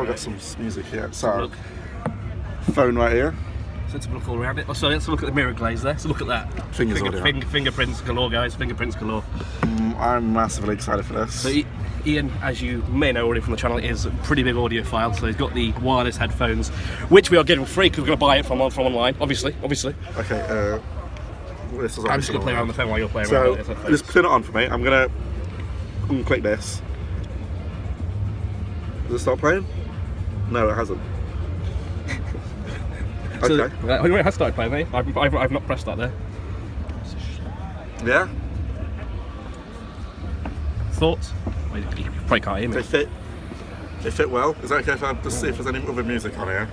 I've got some music here. So, phone right here. So let's have a look all around it. Oh, so let's look at the mirror glaze there. So look at that. Fingerprints galore, guys. Fingerprints galore. I'm massively excited for this. So Ian, as you may know already from the channel, is a pretty big audiophile. So he's got the wireless headphones, which we are getting free because we're going to buy it from online. Obviously. Okay. This is I'm just going to play around the phone while you're playing around. So just put it on for me. I'm going to unclick this. Does it start playing? No, it hasn't. Okay. So, it has started playing, mate. I've not pressed that there. Yeah. Thoughts? Well, you probably can't hear me. They fit well. Is that okay if I just see if there's any other music on here?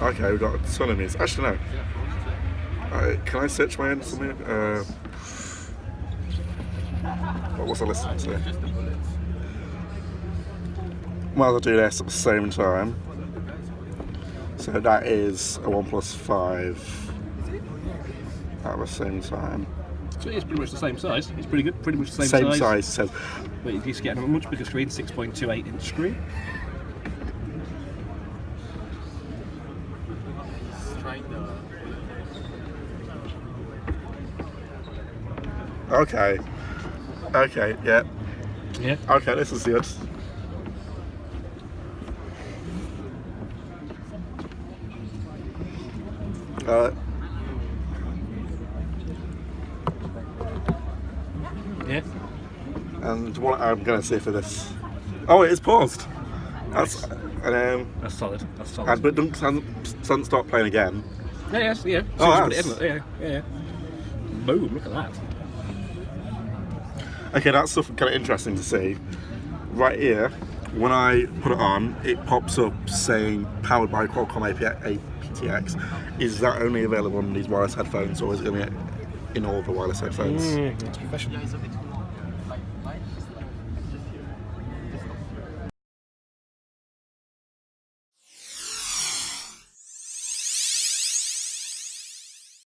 Okay, we've got a ton of music. Actually, no. Can I search my end something? What was I listening to? Might as well do this at the same time. So that is a OnePlus 5 at the same time. So it's pretty much the same size. It's pretty good. Pretty much the Same size. Says. But you're just getting a much bigger screen, 6.28 inch screen. Okay. Yeah. Yeah. Okay, this is good. Yeah. And what I'm going to say for this. Oh, it is paused. Nice. That's solid. But doesn't start playing again. Yeah. Oh, yeah. Boom! Look at that. Okay, that's something kind of interesting to see. Right here, when I put it on, it pops up saying powered by Qualcomm aptX. Is that only available on these wireless headphones, or is it going to be in all the wireless headphones? That's professional.